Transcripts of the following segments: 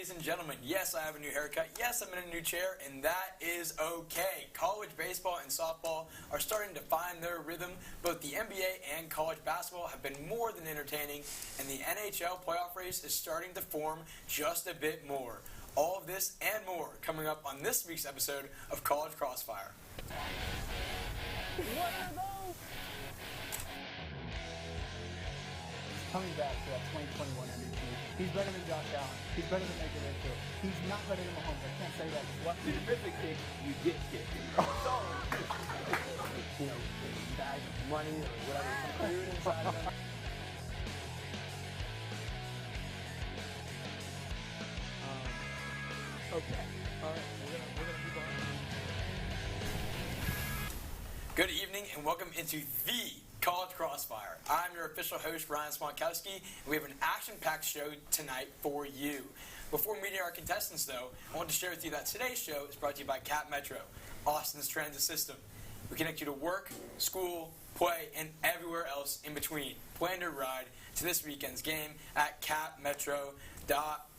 ladies and gentlemen, yes, I have a new haircut. Yes, I'm in a new chair, and that is okay. College baseball and softball are starting to find their rhythm. Both the NBA and college basketball have been more than entertaining, and the NHL playoff race is starting to form just a bit more. All of this and more coming up on this week's episode of College Crossfire. What are those? Coming back to that 2021 MVP. He's better than Josh Allen. He's better than Baker Mayfield. He's not better than Mahomes. I can't say that. What? You miss a kick, you get kicked. You know, bag of money or whatever, some food inside of them. Okay. All right. We're gonna move on. Good evening and welcome into the College Crossfire. I'm your official host, Ryan Swantkowski, and we have an action-packed show tonight for you. Before meeting our contestants, though, I want to share with you that today's show is brought to you by Cap Metro, Austin's transit system. We connect you to work, school, play, and everywhere else in between. Plan your ride to this weekend's game at capmetro.org.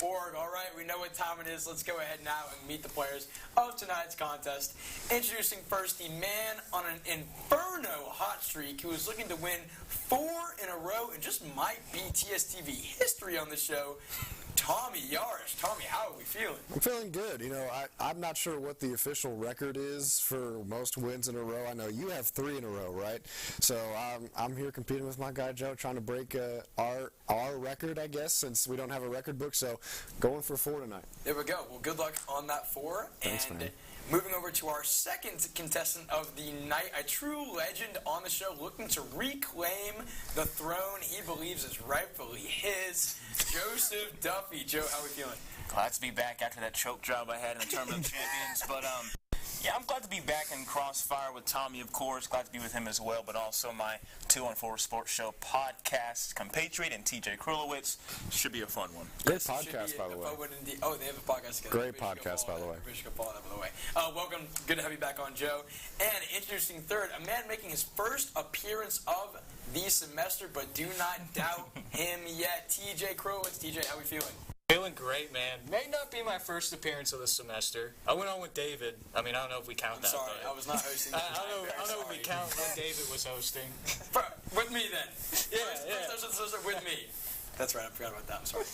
All right, we know what time it is. Let's go ahead now and meet the players of tonight's contest. Introducing first the man on an inferno hot streak who is looking to win 4 in a row and just might be TSTV history on the show, Tommy Yarrish. Tommy, how are we feeling? I'm feeling good. You know, I'm not sure what the official record is for most wins in a row. I know you have 3 in a row, right? So I'm here competing with my guy Joe, trying to break our record, I guess, since we don't have a record book. So going for 4 tonight. There we go. Well, good luck on that 4. Thanks, and man. Moving over to our second contestant of the night, a true legend on the show, looking to reclaim the throne he believes is rightfully his, Joseph Duffey. Joe, how are we feeling? Glad to be back after that choke job I had in the Tournament of Champions. But, yeah, I'm glad to be back in Crossfire with Tommy, of course. Glad to be with him as well, but also my 2-on-4 Sports Show podcast compatriot and TJ Krilowicz. Should be a fun one. Great podcast, by the way. Oh, they have a podcast together. Great podcast, by the way. We should go follow that, by the way. Welcome. Good to have you back on, Joe. And introducing third, a man making his first appearance of the semester, but do not doubt him yet, TJ Krilowicz. TJ, how are we feeling? Feeling great, man. May not be my first appearance of the semester. I went on with David. I mean, I don't know if we count that. Sorry, I was not hosting. I don't know if we count when David was hosting. With me, then. Yeah. First, with me. That's right, I forgot about that. I'm sorry.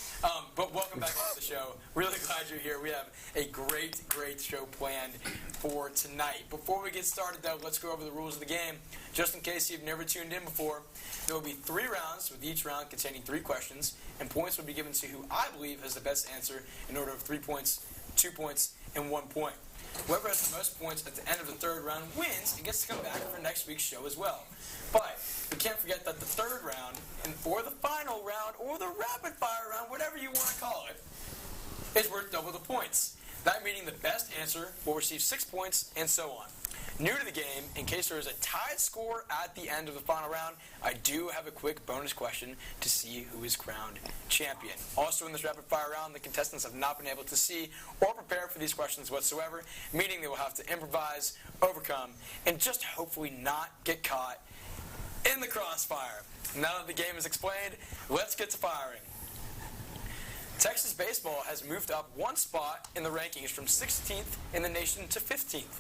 But welcome back to the show. Really glad you're here. We have a great show planned for tonight. Before we get started, though, let's go over the rules of the game. Just in case you've never tuned in before, there will be 3 rounds, with each round containing 3 questions, and points will be given to who I believe has the best answer in order of 3 points, 2 points, and 1 point. Whoever has the most points at the end of the third round wins and gets to come back for next week's show as well. But we can't forget that the third round, or the final round, or the rapid fire round, whatever you want to call it, is worth double the points. That meaning the best answer will receive 6 points, and so on. New to the game, in case there is a tied score at the end of the final round, I do have a quick bonus question to see who is crowned champion. Also in this rapid fire round, the contestants have not been able to see or prepare for these questions whatsoever, meaning they will have to improvise, overcome, and just hopefully not get caught in the crossfire. Now that the game is explained, let's get to firing. Texas baseball has moved up 1 spot in the rankings from 16th in the nation to 15th.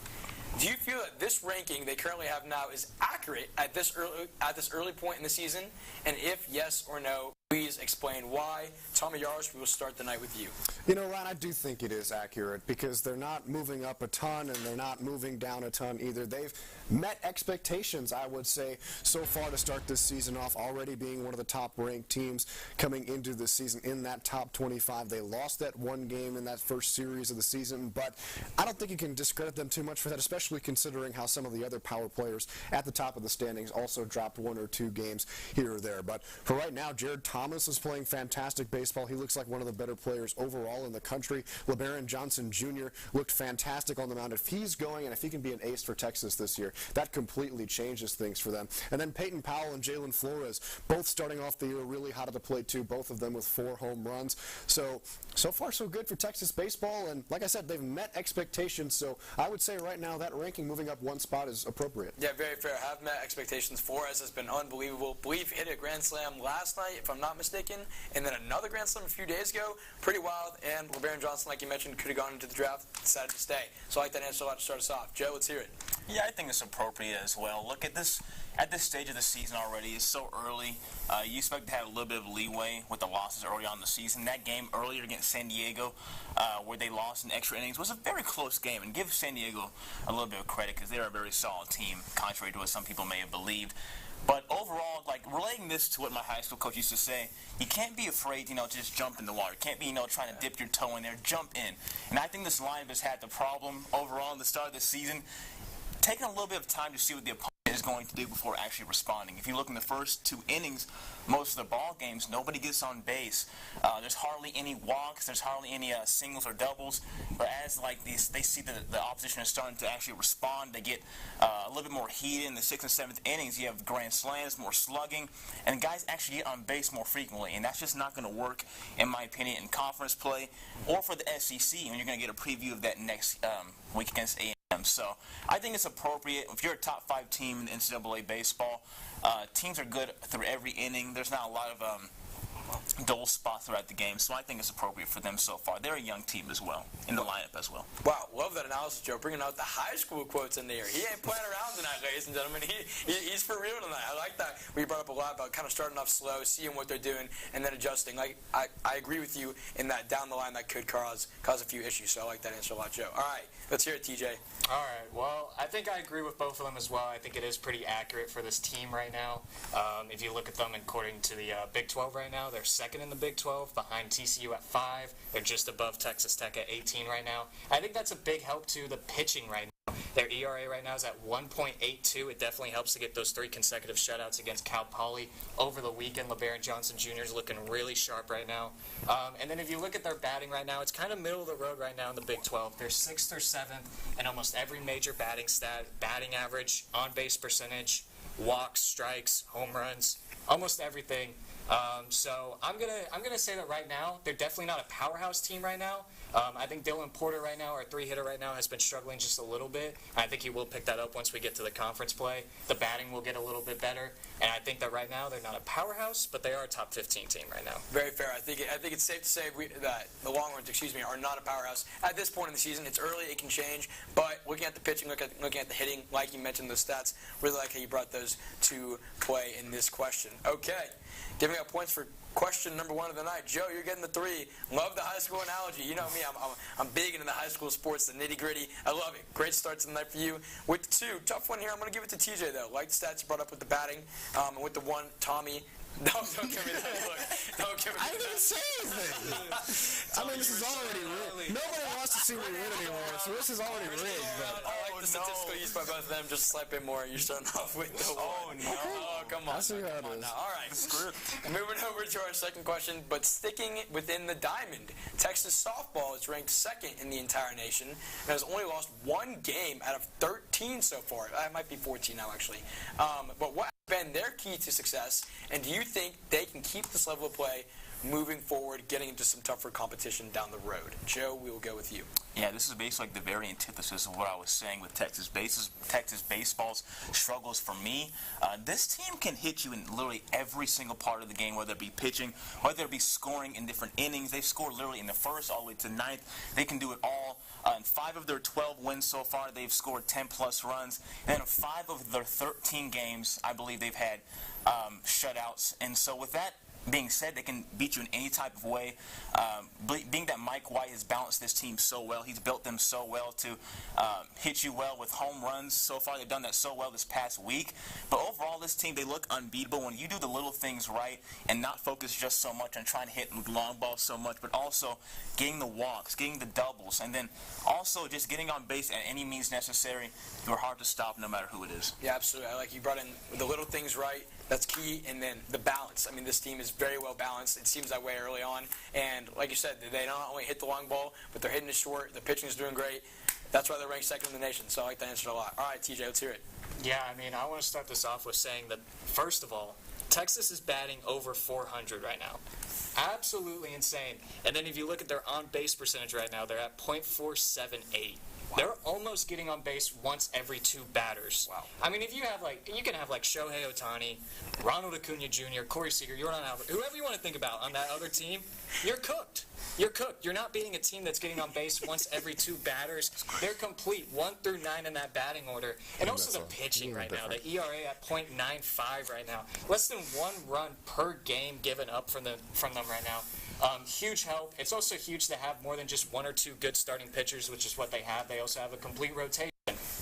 Do you feel that this ranking they currently have now is accurate at this early point in the season? And if yes or no, please explain why. Tommy Yarrish, we will start the night with you. You know, Ryan, I do think it is accurate because they're not moving up a ton and they're not moving down a ton either. They've met expectations, I would say, so far to start this season off, already being one of the top-ranked teams coming into the season in that top 25. They lost that 1 game in that first series of the season, but I don't think you can discredit them too much for that, especially considering how some of the other power players at the top of the standings also dropped 1 or 2 games here or there. But for right now, Jared Thomas is playing fantastic baseball. He looks like one of the better players overall in the country. LeBaron Johnson Jr. looked fantastic on the mound. If he's going and if he can be an ace for Texas this year, that completely changes things for them. And then Peyton Powell and Jalen Flores, both starting off the year really hot at the plate too, both of them with 4 home runs. So far so good for Texas baseball. And like I said, they've met expectations. So I would say right now that ranking moving up 1 spot is appropriate. Yeah, very fair. Have met expectations. Flores has been unbelievable. Believe hit a grand slam last night, if I'm not mistaken, and then another grand Slam a few days ago, pretty wild, and LeBaron Johnson, like you mentioned, could have gone into the draft, decided to stay. So I like that answer a lot to start us off. Joe, let's hear it. Yeah, I think it's appropriate as well. Look at this. At this stage of the season already, it's so early. You expect to have a little bit of leeway with the losses early on in the season. That game earlier against San Diego, where they lost in extra innings, was a very close game. And give San Diego a little bit of credit because they're a very solid team, contrary to what some people may have believed. But overall, like, relating this to what my high school coach used to say, you can't be afraid, to just jump in the water. You can't be, trying to dip your toe in there. Jump in. And I think this lineup has had the problem overall in the start of the season, taking a little bit of time to see what the opponent is going to do before actually responding. If you look in the first 2 innings, most of the ball games, nobody gets on base. There's hardly any walks. There's hardly any singles or doubles. But as they see the opposition is starting to actually respond, they get a little bit more heated in the 6th and 7th innings. You have grand slams, more slugging, and guys actually get on base more frequently. And that's just not going to work, in my opinion, in conference play or for the SEC. And you're going to get a preview of that next week against A&M. So I think it's appropriate. If you're a top 5 team in the NCAA baseball, teams are good through every inning. There's not a lot of dull spots throughout the game, so I think it's appropriate for them so far. They're a young team as well, in the lineup as well. Wow, love that analysis, Joe. Bringing out the high school quotes in there. He ain't playing around tonight, ladies and gentlemen. He's for real tonight. I like that. We brought up a lot about kind of starting off slow, seeing what they're doing, and then adjusting. I agree with you in that down the line that could cause a few issues, so I like that answer a lot, Joe. All right, let's hear it, TJ. All right, well, I think I agree with both of them as well. I think it is pretty accurate for this team right now. If you look at them according to the Big 12 right now, they're second in the Big 12, behind TCU at 5. They're just above Texas Tech at 18 right now. I think that's a big help to the pitching right now. Their ERA right now is at 1.82. It definitely helps to get those 3 consecutive shutouts against Cal Poly over the weekend. LeBaron Johnson Jr. is looking really sharp right now. And then if you look at their batting right now, it's kind of middle of the road right now in the Big 12. They're 6th or 7th in almost every major batting stat, batting average, on-base percentage, walks, strikes, home runs, almost everything. So I'm gonna say that right now they're definitely not a powerhouse team right now. I think Dylan Porter right now, our 3-hitter right now, has been struggling just a little bit. I think he will pick that up once we get to the conference play. The batting will get a little bit better, and I think that right now they're not a powerhouse, but they are a top 15 team right now. Very fair. I think it's safe to say that the Longhorns, are not a powerhouse at this point in the season. It's early; it can change. But looking at the pitching, looking at the hitting, like you mentioned, the stats, really like how you brought those to play in this question. Okay, giving out points for question number 1 of the night. Joe, you're getting the 3. Love the high school analogy. You know me, I'm big into the high school sports, the nitty-gritty. I love it. Great start to the night for you. With the 2, tough one here. I'm going to give it to TJ, though. Like the stats you brought up with the batting. And with the 1, Tommy. Don't give me that look. Don't give me that. I didn't say anything. This is already rigged. Nobody wants to see me win anymore, so this is already rigged. But I like the statistical use by both of them. Just slightly more. You're starting off with the 1. Oh, come on. I see how it is. All right. Moving over to our second question, but sticking within the diamond. Texas softball is ranked 2nd in the entire nation and has only lost 1 game out of 13 so far. It might be 14 now, actually. But what has been their key to success, and do you think they can keep this level of play moving forward, getting into some tougher competition down the road? Joe, we will go with you. Yeah, this is basically like the very antithesis of what I was saying with Texas baseball's struggles for me. This team can hit you in literally every single part of the game, whether it be pitching, whether it be scoring in different innings. They've scored literally in the 1st all the way to 9th. They can do it all. In 5 of their 12 wins so far, they've scored 10-plus runs. And in 5 of their 13 games, I believe they've had shutouts. And so with that being said, they can beat you in any type of way. Being that Mike White has balanced this team so well, he's built them so well to hit you well with home runs. So far, they've done that so well this past week. But overall, this team, they look unbeatable when you do the little things right and not focus just so much on trying to hit long balls so much, but also getting the walks, getting the doubles, and then also just getting on base at any means necessary. You're hard to stop no matter who it is. Yeah, absolutely. I like you brought in the little things right. That's key. And then the balance. I mean, this team is very well balanced. It seems that way early on. And like you said, they not only hit the long ball, but they're hitting it short. The pitching is doing great. That's why they're ranked 2nd in the nation. So I like that answer a lot. All right, TJ, let's hear it. Yeah, I want to start this off with saying that, first of all, Texas is batting over 400 right now. Absolutely insane. And then if you look at their on-base percentage right now, they're at .478. They're almost most getting on base once every 2 batters. Wow. I mean, if you have you can have Shohei Ohtani, Ronald Acuna Jr., Corey Seager, Jordan Albert, whoever you want to think about on that other team, you're cooked. You're cooked. You're not beating a team that's getting on base once every 2 batters. They're complete 1 through 9 in that batting order. And also the pitching right now. The ERA at .95 right now. Less than 1 run per game given up from them right now. Huge help. It's also huge to have more than just 1 or 2 good starting pitchers, which is what they have. They also have a complete rotation.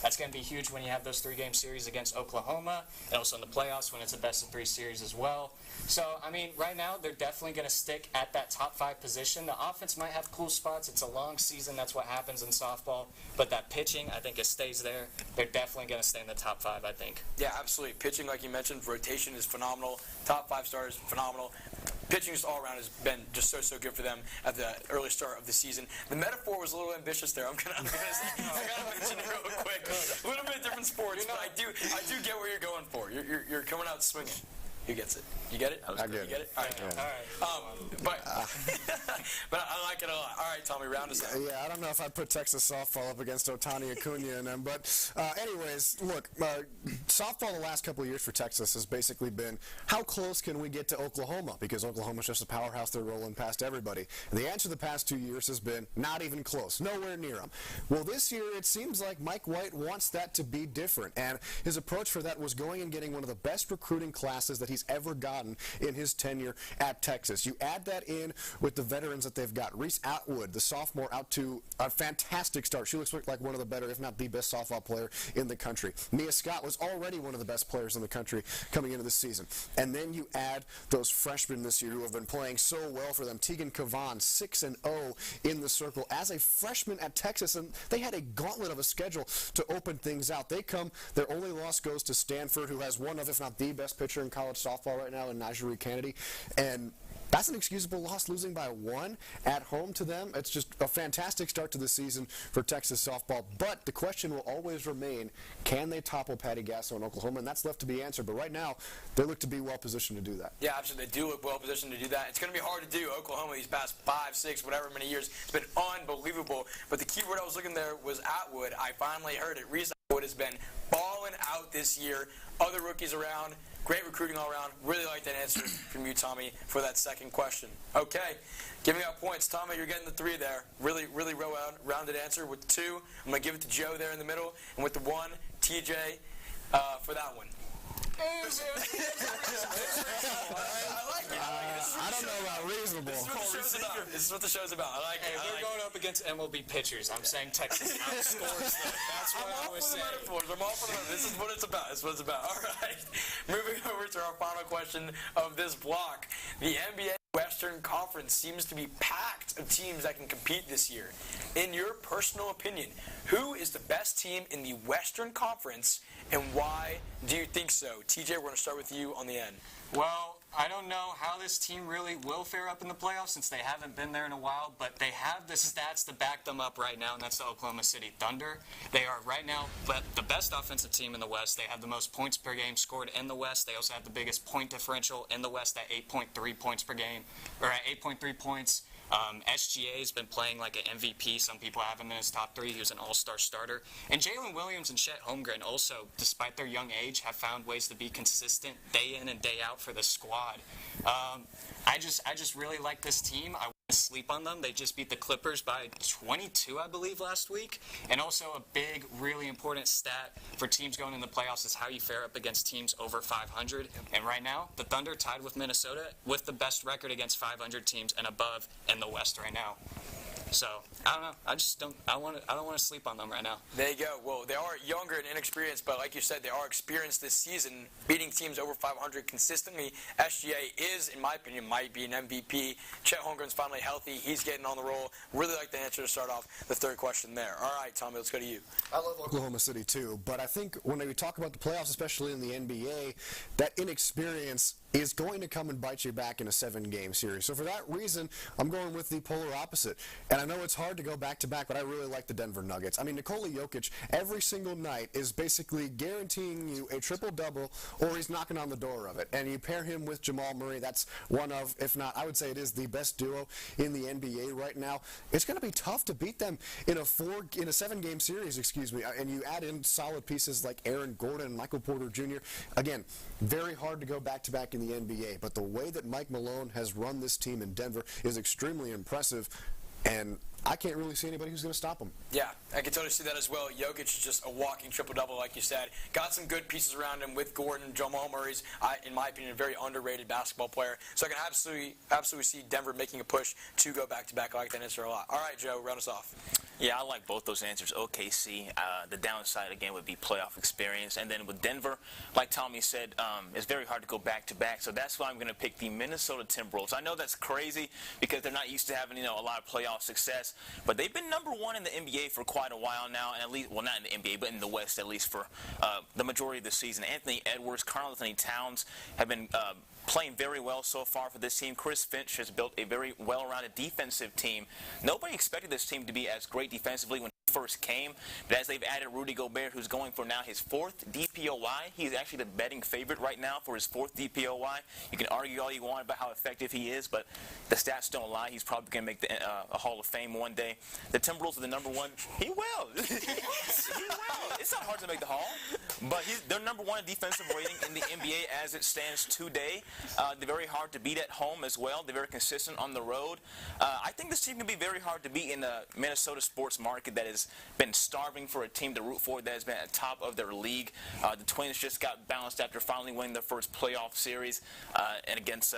That's going to be huge when you have those 3-game series against Oklahoma, and also in the playoffs when it's a best-of-3 series as well. So, I mean, right now they're definitely going to stick at that top 5 position. The offense might have cool spots. It's a long season. That's what happens in softball. But that pitching, I think it stays there. They're definitely going to stay in the top 5, I think. Yeah, absolutely. Pitching, like you mentioned, rotation is phenomenal. Top 5 starters, phenomenal. Pitching just all around has been just so good for them at the early start of the season. The metaphor was a little ambitious there. I gotta mention it real quick. A little bit different sports, but I do get where you're going for. You're coming out swinging. Who gets it? You get it? I get it. You get it? All right. Yeah. All right. But I like it a lot. All right, Tommy, round us out. Yeah, I don't know if I'd put Texas softball up against Ohtani Acuna and them, but anyways, look, softball the last couple of years for Texas has basically been, how close can we get to Oklahoma? Because Oklahoma's just a powerhouse. They're rolling past everybody. And the answer the past 2 years has been not even close, nowhere near them. Well, this year it seems like Mike White wants that to be different, and his approach for that was going and getting one of the best recruiting classes that he's ever gotten in his tenure at Texas. You add that in with the veterans that they've got. Reese Atwood, the sophomore, out to a fantastic start. She looks like one of the better, if not the best softball player in the country. Mia Scott was already one of the best players in the country coming into this season. And then you add those freshmen this year who have been playing so well for them. Tegan Kavan, 6-0 in the circle as a freshman at Texas, and they had a gauntlet of a schedule to open things out. They come, their only loss goes to Stanford, who has one of, if not the best pitcher in college softball right now in Najee Kennedy, and that's an excusable loss, losing by 1 at home to them. It's just a fantastic start to the season for Texas softball. But the question will always remain, can they topple Patty Gasso in Oklahoma? And that's left to be answered. But right now, they look to be well-positioned to do that. Yeah, absolutely. They do look well-positioned to do that. It's going to be hard to do. Oklahoma these past 5, 6, whatever many years, it's been unbelievable. But the key word I was looking there was Atwood. I finally heard it. Reese Atwood has been balling out this year. Other rookies around. Great recruiting all around. Really like that answer from you, Tommy, for that second question. Okay, giving out points. Tommy, you're getting the 3 there. Really rounded answer with 2. I'm going to give it to Joe there in the middle. And with the 1, TJ for that one. I like it. I don't know about reasonable. This is what the show's about. I like it. We're going up against MLB pitchers. I'm saying Texas outscores them. That's what I was saying. I'm all for the metaphors. This is what it's about. All right. Moving over to our final question of this block. The NBA Western Conference seems to be packed of teams that can compete this year. In your personal opinion, who is the best team in the Western Conference, and why do you think so? TJ, we're going to start with you on the end. Well, I don't know how this team really will fare up in the playoffs since they haven't been there in a while, but they have the stats to back them up right now, and that's the Oklahoma City Thunder. They are right now the best offensive team in the West. They have the most points per game scored in the West. They also have the biggest point differential in the West at 8.3 points per game, or at 8.3 points. SGA has been playing like an MVP. Some people have him in his top 3. He was an all-star starter. And Jalen Williams and Chet Holmgren also, despite their young age, have found ways to be consistent day in and day out for the squad. I just really like this team. I wouldn't sleep on them. They just beat the Clippers by 22, I believe, last week. And also a big, really important stat for teams going in the playoffs is how you fare up against teams over 500. And right now, the Thunder tied with Minnesota with the best record against 500 teams and above in the West right now. So, I don't know. I don't want to sleep on them right now. There you go. Well, they are younger and inexperienced, but like you said, they are experienced this season, beating teams over 500 consistently. SGA is, in my opinion, might be an MVP. Chet Holmgren's finally healthy. He's getting on the roll. Really like the answer to start off the third question there. All right, Tommy, let's go to you. I love Oklahoma City, too, but I think when we talk about the playoffs, especially in the NBA, that inexperience is going to come and bite you back in a 7-game series. So for that reason, I'm going with the polar opposite. And I know it's hard to go back-to-back, but I really like the Denver Nuggets. I mean, Nikola Jokic, every single night, is basically guaranteeing you a triple-double, or he's knocking on the door of it. And you pair him with Jamal Murray, that's one of, if not, I would say it is the best duo in the NBA right now. It's going to be tough to beat them in a 7-game series, and you add in solid pieces like Aaron Gordon and Michael Porter Jr. Again, very hard to go back-to-back in the NBA, but the way that Mike Malone has run this team in Denver is extremely impressive, and I can't really see anybody who's going to stop him. Yeah, I can totally see that as well. Jokic is just a walking triple-double, like you said. Got some good pieces around him with Gordon. Jamal Murray's, in my opinion, a very underrated basketball player. So I can absolutely see Denver making a push to go back-to-back. I like that answer a lot. All right, Joe, round us off. Yeah, I like both those answers. OKC, the downside, again, would be playoff experience. And then with Denver, like Tommy said, it's very hard to go back-to-back. So that's why I'm going to pick the Minnesota Timberwolves. I know that's crazy because they're not used to having, a lot of playoff success. But they've been number one in the NBA for quite a while now, and at least, well, not in the NBA, but in the West at least for the majority of the season. Anthony Edwards, Karl Anthony Towns have been playing very well so far for this team. Chris Finch has built a very well-rounded defensive team. Nobody expected this team to be as great defensively when he first came, but as they've added Rudy Gobert, who's going for now his 4th DPOY, he's actually the betting favorite right now for his 4th DPOY. You can argue all you want about how effective he is, but the stats don't lie. He's probably going to make a Hall of Fame one day. The Timberwolves are the number one. He will. He will. It's not hard to make the Hall, but they're number one in defensive rating in the NBA as it stands today. They're very hard to beat at home as well. They're very consistent on the road. I think this team can be very hard to beat in the Minnesota sports market that has been starving for a team to root for that has been at the top of their league. The Twins just got bounced after finally winning their first playoff series and against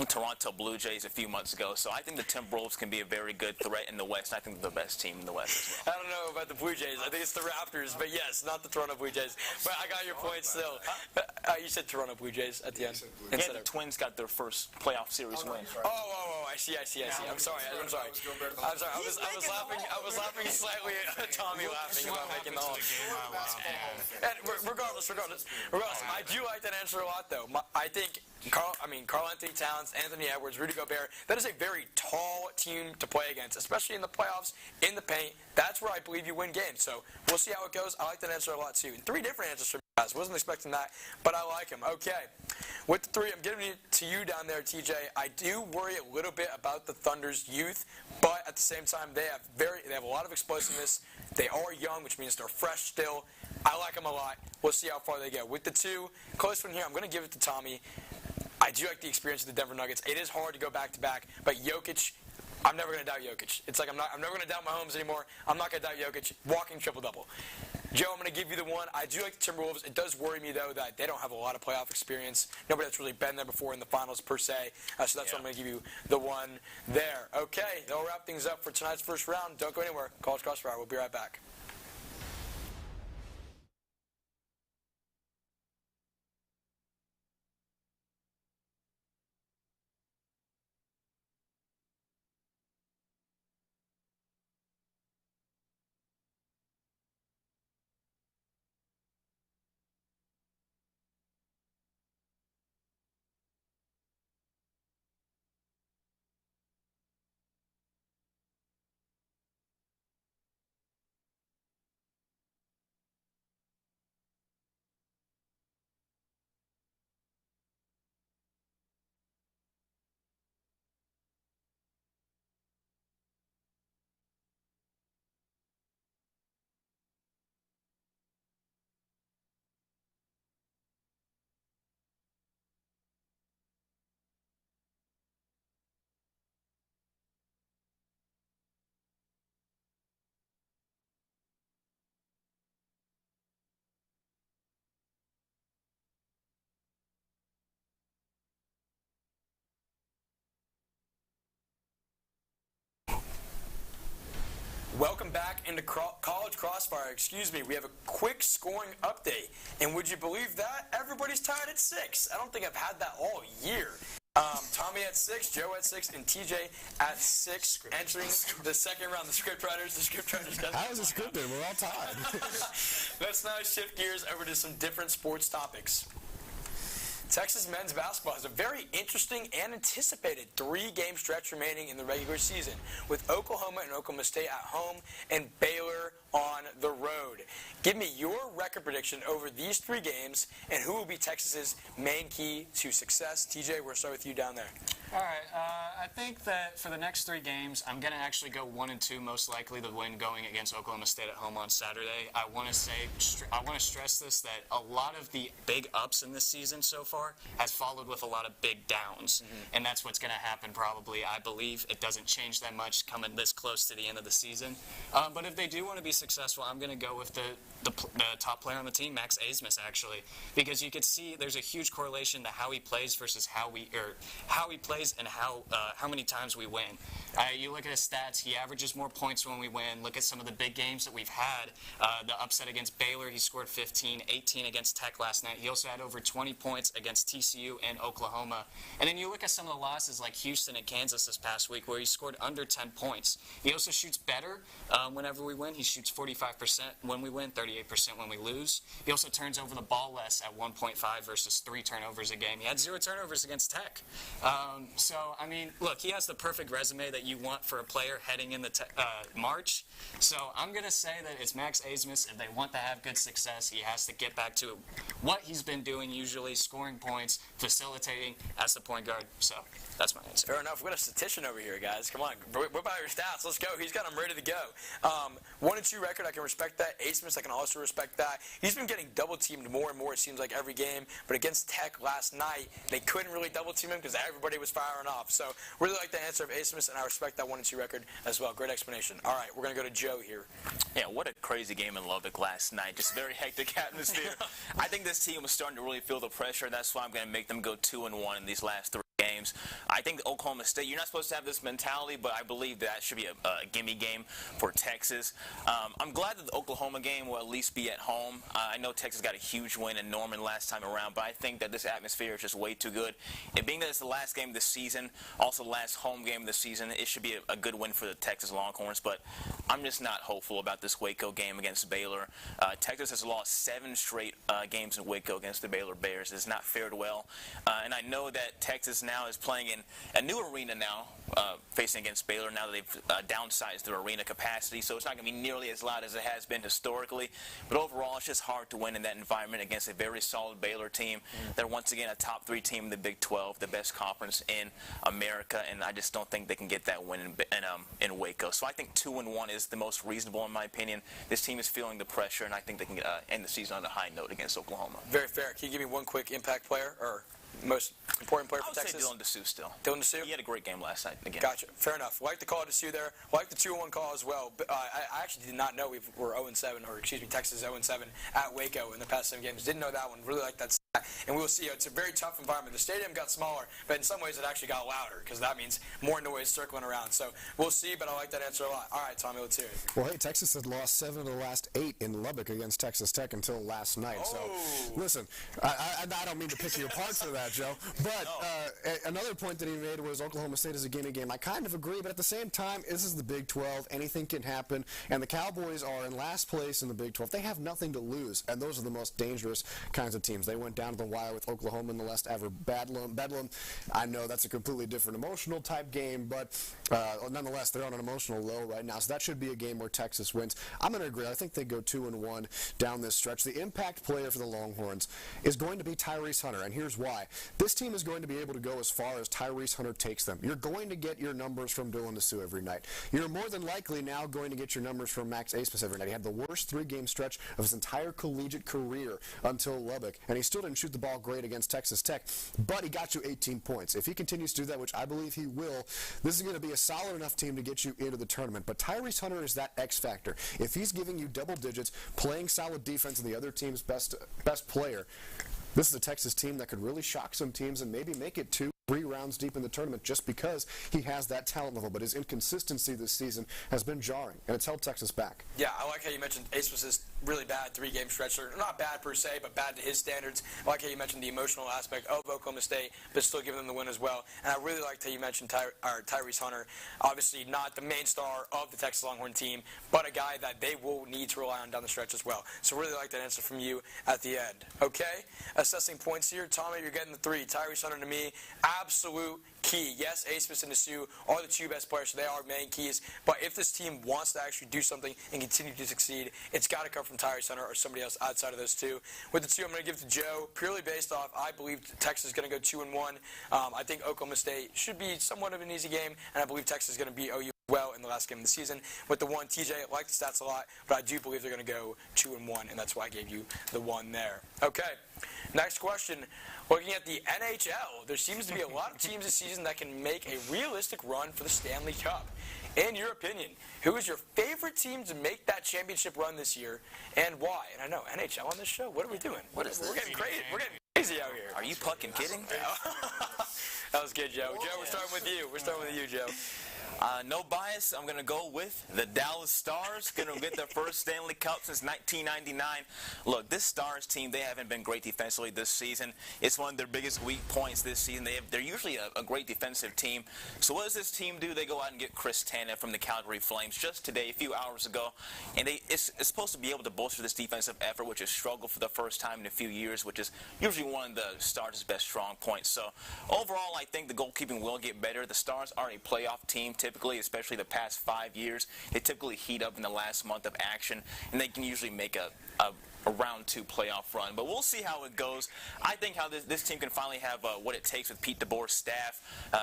Toronto Blue Jays a few months ago. So I think the Timberwolves can be a very good threat in the West. I think they're the best team in the West as well. I don't know about the Blue Jays. I think it's the Raptors, but yes, not the Toronto Blue Jays. But I got your point still. You said Toronto Blue Jays at the end. Yeah, the Twins got their first playoff series win. Oh, I see. I'm sorry. I was laughing slightly at Tommy laughing about making the Hall. And regardless, I do like that answer a lot, though. I think Karl Anthony Towns, Anthony Edwards, Rudy Gobert, that is a very tall team to play against, especially in the playoffs, in the paint. That's where I believe you win games. So we'll see how it goes. I like that answer a lot, too. And 3 different answers from you guys. Wasn't expecting that, but I like them. Okay. With the 3, I'm giving it to you down there, TJ. I do worry a little bit about the Thunder's youth, but at the same time, they have a lot of explosiveness. They are young, which means they're fresh still. I like them a lot. We'll see how far they go. With the 2, close one here, I'm going to give it to Tommy. I do like the experience of the Denver Nuggets. It is hard to go back-to-back, but Jokic, I'm never going to doubt Jokic. It's like I'm never going to doubt Mahomes anymore. I'm not going to doubt Jokic. Walking triple-double. Joe, I'm going to give you the 1. I do like the Timberwolves. It does worry me, though, that they don't have a lot of playoff experience. Nobody that's really been there before in the finals, per se. So that's why I'm going to give you the 1 there. Okay, that'll wrap things up for tonight's first round. Don't go anywhere. College Crossfire. We'll be right back. Welcome back into College Crossfire. We have a quick scoring update. And would you believe that? Everybody's tied at 6. I don't think I've had that all year. Tommy at 6, Joe at 6, and TJ at 6 entering the second round. The scriptwriters. How is it scripted? We're all tied. Let's now shift gears over to some different sports topics. Texas men's basketball has a very interesting and anticipated 3-game stretch remaining in the regular season, with Oklahoma and Oklahoma State at home and Baylor on the road. Give me your record prediction over these 3 games and who will be Texas's main key to success. TJ, we'll start with you down there. All right, I think that for the next 3 games, I'm going to actually go 1-2, most likely the win going against Oklahoma State at home on Saturday. I want to stress this, that a lot of the big ups in this season so far has followed with a lot of big downs, and that's what's going to happen probably. I believe it doesn't change that much coming this close to the end of the season. But if they do want to be successful, I'm going to go with the top player on the team, Max Abmas, actually, because you could see there's a huge correlation to how he plays versus how he plays and how many times we win. You look at his stats, he averages more points when we win. Look at some of the big games that we've had. The upset against Baylor, he scored 15, 18 against Tech last night. He also had over 20 points against TCU and Oklahoma. And then you look at some of the losses like Houston and Kansas this past week, where he scored under 10 points. He also shoots better whenever we win. He shoots 45% when we win, 38% when we lose. He also turns over the ball less at 1.5 versus 3 turnovers a game. He had 0 turnovers against Tech. So, I mean, look, he has the perfect resume that you want for a player heading into March. So I'm going to say that it's Max Abmas. If they want to have good success, he has to get back to what he's been doing usually, scoring points, facilitating as the point guard. So that's my answer. Fair enough. We've got a statistician over here, guys. Come on. What about your stats? Let's go. He's got them ready to go. 1-2 record, I can respect that. Abmas, I can also respect that. He's been getting double-teamed more and more, it seems like, every game. But against Tech last night, they couldn't really double-team him because everybody was firing off. So really like the answer of Abmas, and I respect that 1-2 record as well. Great explanation. All right, we're going to go to Joe here. Yeah, what a crazy game in Lubbock last night. Just very hectic atmosphere. I think this team was starting to really feel the pressure. That's why I'm going to make them go 2-1 in these last 3 games. I think Oklahoma State, you're not supposed to have this mentality, but I believe that should be a gimme game for Texas. I'm glad that the Oklahoma game will at least be at home. I know Texas got a huge win in Norman last time around, but I think that this atmosphere is just way too good. And being that it's the last game of the season, also the last home game of the season, it should be a good win for the Texas Longhorns, but I'm just not hopeful about this Waco game against Baylor. Texas has lost 7 straight games in Waco against the Baylor Bears. It's not fared well. And I know that Texas now is playing in a new arena now, facing against Baylor now that they've downsized their arena capacity, so it's not going to be nearly as loud as it has been historically. But overall, it's just hard to win in that environment against a very solid Baylor team. They're once again a top 3 team in the Big 12, the best conference in America, and I just don't think they can get that win in Waco. So I think 2-1 is the most reasonable in my opinion. This team is feeling the pressure, and I think they can end the season on a high note against Oklahoma. Very fair. Can you give me one quick impact player or most important player for Texas? I would say Dylan DeSue still. Dylan DeSue? He had a great game last night again. Gotcha. Fair enough. Like the call of DeSue there. Like the 2-1 call as well. But, I actually did not know we were 0-7, or excuse me, Texas 0-7 at Waco in the past 7 games. Didn't know that one. Really like that stat. And we'll see. It's a very tough environment. The stadium got smaller, but in some ways it actually got louder because that means more noise circling around. So we'll see, but I like that answer a lot. All right, Tommy, let's hear it. Well, hey, Texas had lost 7 of the last 8 in Lubbock against Texas Tech until last night. Oh. So, listen, I don't mean to pick you apart for that, Joe, but another point that he made was Oklahoma State is a gimme game. I kind of agree, but at the same time, this is the Big 12. Anything can happen, and the Cowboys are in last place in the Big 12. They have nothing to lose, and those are the most dangerous kinds of teams. They went down to the wire with Oklahoma in the last ever Bedlam. I know that's a completely different emotional type game, but nonetheless, they're on an emotional low right now, so that should be a game where Texas wins. I'm going to agree. I think they go 2-1 down this stretch. The impact player for the Longhorns is going to be Tyrese Hunter, and here's why. This team is going to be able to go as far as Tyrese Hunter takes them. You're going to get your numbers from Dylan DeSue every night. You're more than likely now going to get your numbers from Max Abmas every night. He had the worst 3-game stretch of his entire collegiate career until Lubbock, and he still didn't shoot the ball great against Texas Tech, but he got you 18 points. If he continues to do that, which I believe he will, this is going to be a solid enough team to get you into the tournament. But Tyrese Hunter is that X factor. If he's giving you double digits, playing solid defense, and the other team's best player, this is a Texas team that could really shock some teams and maybe make it 2 3 rounds deep in the tournament just because he has that talent level. But his inconsistency this season has been jarring, and it's held Texas back. Yeah, I like how you mentioned Ace was this really bad 3-game stretch. Not bad per se, but bad to his standards. I like how you mentioned the emotional aspect of Oklahoma State, but still giving them the win as well. And I really liked how you mentioned Tyrese Hunter. Obviously not the main star of the Texas Longhorn team, but a guy that they will need to rely on down the stretch as well. So really like that answer from you at the end. Okay, assessing points here. Tommy, you're getting the 3. Tyrese Hunter to me, absolute key. Yes, Asmus and Nasu are the 2 best players, so they are main keys. But if this team wants to actually do something and continue to succeed, it's got to come from Tyrese Hunter or somebody else outside of those 2. With the 2, I'm going to give to Joe, purely based off, I believe Texas is going to go 2-1. I think Oklahoma State should be somewhat of an easy game, and I believe Texas is going to beat OU well in the last game of the season. With the 1, TJ, I like the stats a lot, but I do believe they're going to go 2-1, and that's why I gave you the 1 there. Okay, next question. Looking at the NHL, there seems to be a lot of teams this season that can make a realistic run for the Stanley Cup. In your opinion, who is your favorite team to make that championship run this year, and why? And I know, NHL on this show, what are we doing? We're getting crazy. We're getting crazy out here. Are you fucking kidding? That was good, Joe. Joe, we're starting with you. We're starting with you, Joe. No bias, I'm going to go with the Dallas Stars. Going to get their first Stanley Cup since 1999. Look, this Stars team, they haven't been great defensively this season. It's one of their biggest weak points this season. They're usually a great defensive team. So what does this team do? They go out and get Chris Tanev from the Calgary Flames just today, a few hours ago. And it's supposed to be able to bolster this defensive effort, which has struggled for the first time in a few years, which is usually one of the Stars' best strong points. So overall, I think the goalkeeping will get better. The Stars are a playoff team, typically, especially the past 5 years. They typically heat up in the last month of action, and they can usually make a round 2 playoff run. But we'll see how it goes. I think how this team can finally have what it takes with Pete DeBoer's staff.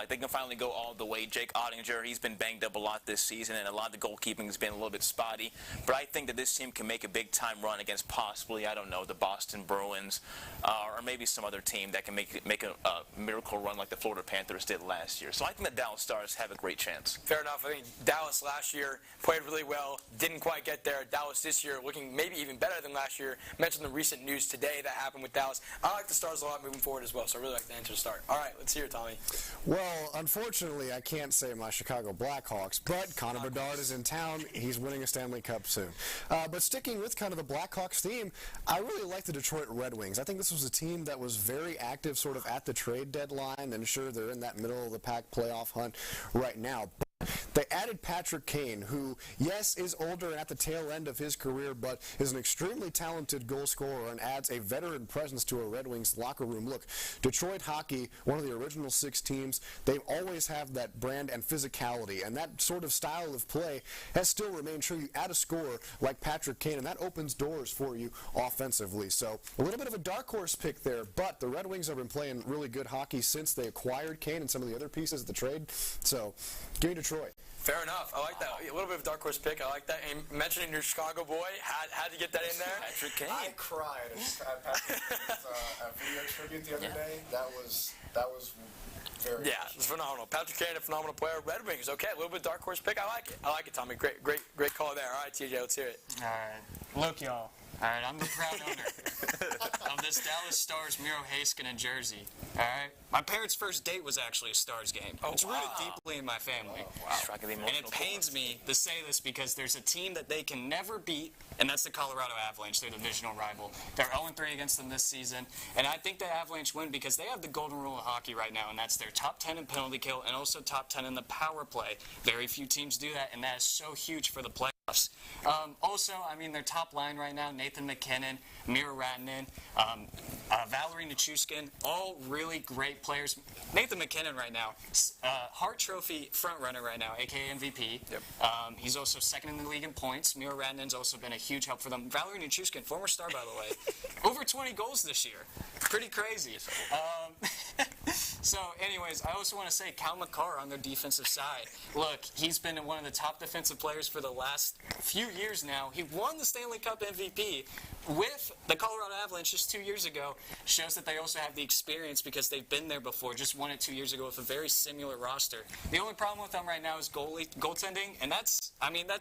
They can finally go all the way. Jake Ottinger, he's been banged up a lot this season, and a lot of the goalkeeping has been a little bit spotty. But I think that this team can make a big-time run against possibly, I don't know, the Boston Bruins, or maybe some other team that can make a miracle run like the Florida Panthers did last year. So I think the Dallas Stars have a great chance. Fair enough. I think Dallas last year played really well, didn't quite get there. Dallas this year looking maybe even better than last year. Mentioned the recent news today that happened with Dallas. I like the Stars a lot moving forward as well, so I really like the answer to start. All right, let's hear it, Tommy. Well, unfortunately, I can't say my Chicago Blackhawks, but Connor Bedard is in town. He's winning a Stanley Cup soon. But sticking with kind of the Blackhawks theme, I really like the Detroit Red Wings. I think this was a team that was very active sort of at the trade deadline, and sure, they're in that middle-of-the-pack playoff hunt right now. They added Patrick Kane, who, yes, is older and at the tail end of his career, but is an extremely talented goal scorer and adds a veteran presence to a Red Wings locker room. Look, Detroit hockey, one of the original 6 teams, they always have that brand and physicality, and that sort of style of play has still remained true. You add a scorer like Patrick Kane, and that opens doors for you offensively. So a little bit of a dark horse pick there, but the Red Wings have been playing really good hockey since they acquired Kane and some of the other pieces of the trade. So give me Detroit. Fair enough. I like that. A little bit of a dark horse pick. I like that. And mentioning your Chicago boy, had to get that in there. Patrick Kane. I cried at Patrick Kane's video tribute the other day. That was very it's phenomenal. Patrick Kane, a phenomenal player. Red Wings, okay. A little bit dark horse pick. I like it, Tommy. Great call there. All right, TJ, let's hear it. All right. Look, y'all. All right, I'm the proud owner of this Dallas Stars Miro Heiskanen jersey. All right, my parents' first date was actually a Stars game. It's rooted deeply in my family. And it pains me to say this because there's a team that they can never beat, and that's the Colorado Avalanche, their divisional rival. They're 0-3 against them this season, and I think the Avalanche win because they have the golden rule of hockey right now, and that's their top 10 in penalty kill and also top 10 in the power play. Very few teams do that, and that is so huge for the playoffs. Also, I mean, their top line right now, Nathan McKinnon, Miro Rantanen, Valerie Nichushkin, all really great players. Nathan McKinnon right now, Hart Trophy frontrunner right now, a.k.a. MVP. Yep. He's also second in the league in points. Miro Rantanen's also been a huge help for them. Valerie Nichushkin, former star, by the way, over 20 goals this year. Pretty crazy. So, anyways, I also want to say Cal McCarr on their defensive side. Look, he's been one of the top defensive players for the last few years now. He won the Stanley Cup MVP with the Colorado Avalanche just 2 years ago, shows that they also have the experience because they've been there before. Just won it 2 years ago with a very similar roster. The only problem with them right now is goaltending, and that's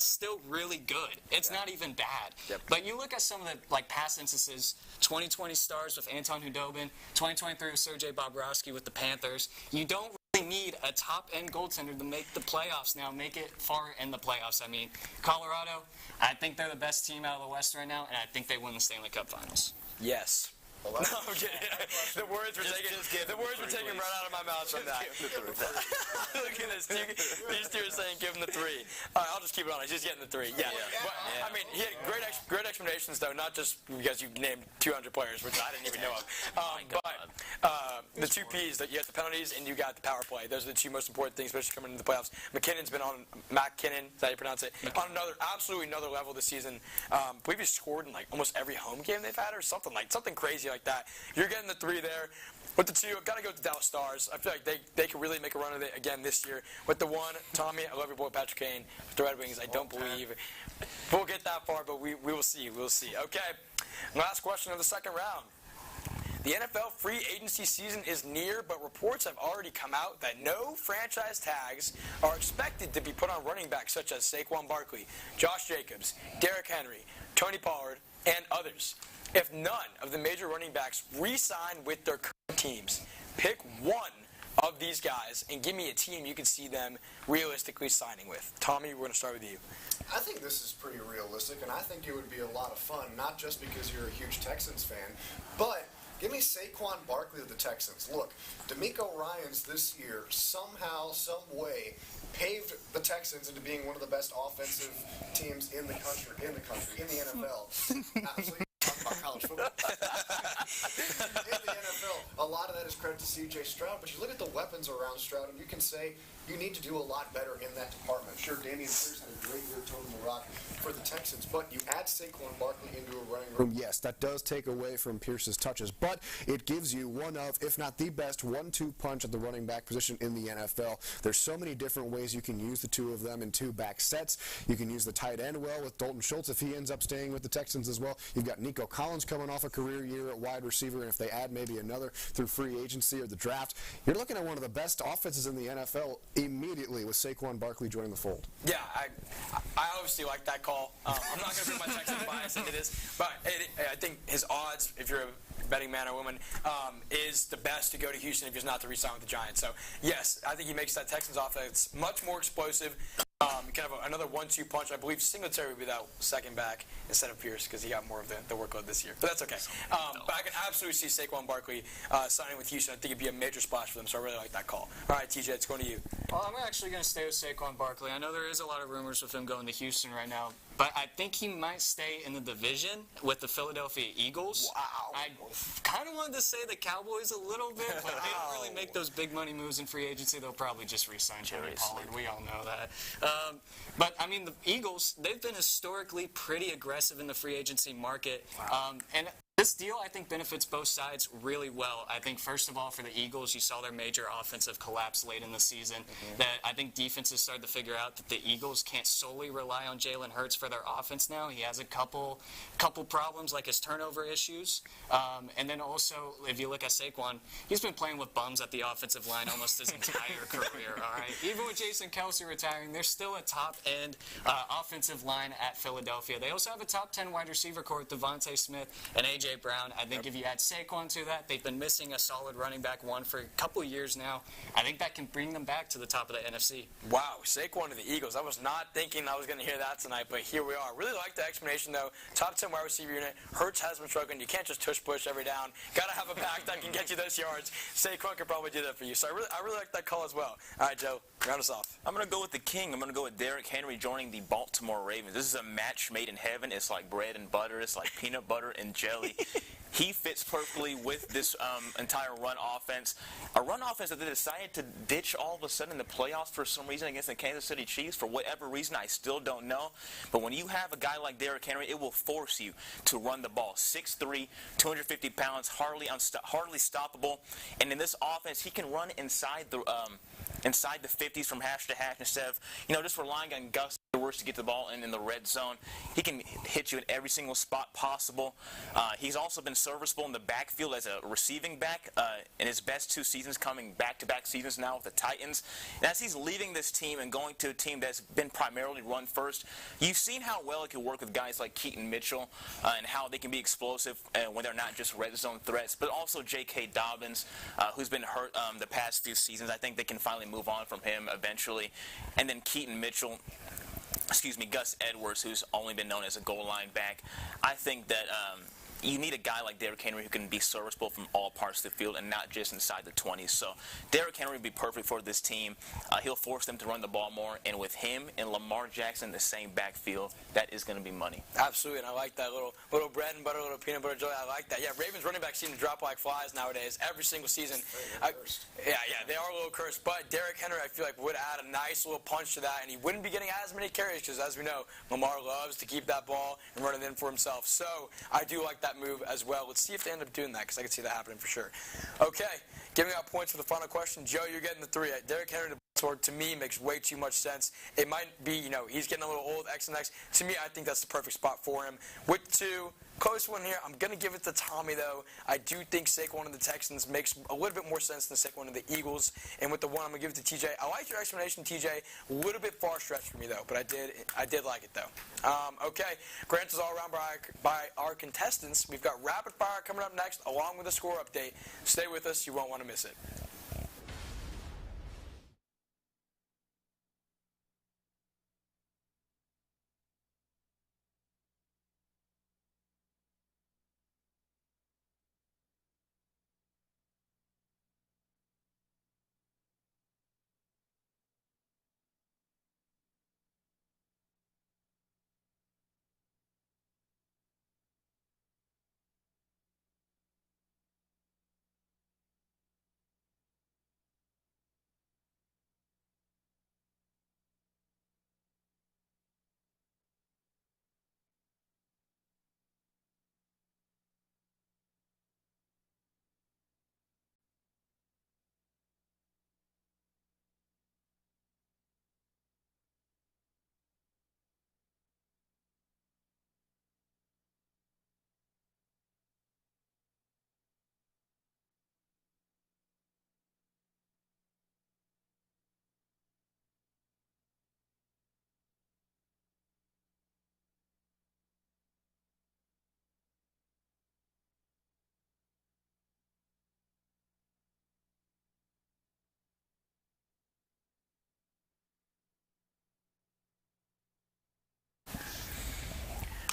still really good. It's not even bad. Yep. But you look at some of the past instances, 2020 Stars with Anton Hudobin, 2023 with Sergei Bobrovsky with the Panthers. You don't really need a top-end goaltender to make the playoffs now, make it far in the playoffs. I mean, Colorado, I think they're the best team out of the West right now, and I think they win the Stanley Cup Finals. Yes. No, I'm kidding. The words were taken right out of my mouth from that. Look at this. These two are saying give him the 3. All right, I'll just keep it on. He's just getting the 3. Yeah. But, I mean, he had great explanations, though, not just because you named 200 players, which I didn't even know of. But the 2 Ps, that you got the penalties and you got the power play. Those are the 2 most important things, especially coming into the playoffs. McKinnon's been on, McKinnon, is that how you pronounce it? On absolutely another level this season. I believe he's scored in almost every home game they've had or something crazy like that. You're getting the 3 there. With the 2, I've got to go with the Dallas Stars. I feel like they could really make a run of it again this year. With the 1, Tommy, I love your boy Patrick Kane. With the Red Wings, I don't believe we'll get that far, but we will see. We'll see. Okay, last question of the second round. The NFL free agency season is near, but reports have already come out that no franchise tags are expected to be put on running backs such as Saquon Barkley, Josh Jacobs, Derrick Henry, Tony Pollard, and others. If none of the major running backs re-sign with their current teams, pick one of these guys and give me a team you can see them realistically signing with. Tommy, we're going to start with you. I think this is pretty realistic, and I think it would be a lot of fun, not just because you're a huge Texans fan, but give me Saquon Barkley of the Texans. Look, D'Amico Ryans this year somehow, some way, paved the Texans into being one of the best offensive teams in the NFL. So talking about college football. In the NFL, a lot of that is credit to C.J. Stroud, but you look at the weapons around Stroud, and you can say you need to do a lot better in that department. Sure, Damian Pierce had a great year toting the rock for the Texans, but you add Saquon Barkley into a running room. Yes, that does take away from Pierce's touches, but it gives you one of, if not the best, 1-2 punch at the running back position in the NFL. There's so many different ways you can use the 2 of them in 2 back sets. You can use the tight end well with Dalton Schultz if he ends up staying with the Texans as well. You've got Nico Collins coming off a career year at wide receiver, and if they add maybe another through free agency or the draft, you're looking at one of the best offenses in the NFL immediately with Saquon Barkley joining the fold. Yeah, I obviously like that call. I'm not going to bring my Texans bias into this, but I think his odds, if you're a betting man or woman, is the best to go to Houston if he's not to re-sign with the Giants. So, yes, I think he makes that Texans offense much more explosive. Kind of another 1-2 punch. I believe Singletary would be that second back instead of Pierce because he got more of the workload this year. But that's okay. But I can absolutely see Saquon Barkley signing with Houston. I think it'd be a major splash for them, so I really like that call. All right, TJ, it's going to you. Well, I'm actually going to stay with Saquon Barkley. I know there is a lot of rumors with him going to Houston right now, but I think he might stay in the division with the Philadelphia Eagles. Wow. I kind of wanted to say the Cowboys a little bit, but they don't really make those big money moves in free agency. They'll probably just re-sign Tony Pollard. We all know that. But, I mean, the Eagles, they've been historically pretty aggressive in the free agency market. Wow. And this deal, I think, benefits both sides really well. I think, first of all, for the Eagles, you saw their major offensive collapse late in the season. That I think defenses started to figure out that the Eagles can't solely rely on Jalen Hurts for their offense now. He has a couple problems, like his turnover issues. And then also, if you look at Saquon, he's been playing with bums at the offensive line almost his entire career, all right? Even with Jason Kelce retiring, there's still a top-end offensive line at Philadelphia. They also have a top 10 wide receiver core with Devontae Smith and A.J. Brown. I think if you add Saquon to that, they've been missing a solid running back one for a couple years now. I think that can bring them back to the top of the NFC. Wow, Saquon to the Eagles. I was not thinking I was going to hear that tonight, but here we are. Really like the explanation, though. Top 10 wide receiver unit. Hurts has been struggling. You can't just tush-push every down. Got to have a back that can get you those yards. Saquon could probably do that for you. So I really like that call as well. All right, Joe, round us off. I'm going to go with the king. I'm going to go with Derrick Henry joining the Baltimore Ravens. This is a match made in heaven. It's like bread and butter. It's like peanut butter and jelly. He fits perfectly with this entire run offense. A run offense that they decided to ditch all of a sudden in the playoffs for some reason against the Kansas City Chiefs. For whatever reason, I still don't know. But when you have a guy like Derrick Henry, it will force you to run the ball. 6'3", 250 pounds, hardly stoppable. And in this offense, he can run inside the 50s from hash to hash instead of just relying on Gus Edwards to get the ball in the red zone. He can hit you in every single spot possible. He's also been serviceable in the backfield as a receiving back in his best 2 seasons, coming back-to-back seasons now with the Titans. And as he's leaving this team and going to a team that's been primarily run first, you've seen how well it can work with guys like Keaton Mitchell and how they can be explosive when they're not just red zone threats, but also J.K. Dobbins, who's been hurt the past few seasons. I think they can finally move on from him eventually. And then Keaton Mitchell, Gus Edwards, who's only been known as a goal line back. I think that you need a guy like Derrick Henry who can be serviceable from all parts of the field and not just inside the 20s. So Derrick Henry would be perfect for this team. He'll force them to run the ball more, and with him and Lamar Jackson in the same backfield, that is going to be money. Absolutely, and I like that little bread and butter, little peanut butter jelly. I like that. Yeah, Ravens running backs seem to drop like flies nowadays every single season. Yeah, they are a little cursed, but Derrick Henry, I feel like, would add a nice little punch to that, and he wouldn't be getting as many carries because, as we know, Lamar loves to keep that ball and run it in for himself. So I do like that move as well. Let's see if they end up doing that, because I can see that happening for sure. Okay, giving out points for the final question. Joe, you're getting the 3. Derrick Henry to me makes way too much sense. It might be, he's getting a little old, X and X. To me, I think that's the perfect spot for him. With 2, close one here. I'm going to give it to Tommy, though. I do think Saquon of the Texans makes a little bit more sense than Saquon of the Eagles. And with the 1, I'm going to give it to TJ. I like your explanation, TJ. A little bit far stretched for me, though, but I did like it, though. Okay, Grant is all around by our contestants. We've got rapid fire coming up next, along with a score update. Stay with us. You won't want to miss it.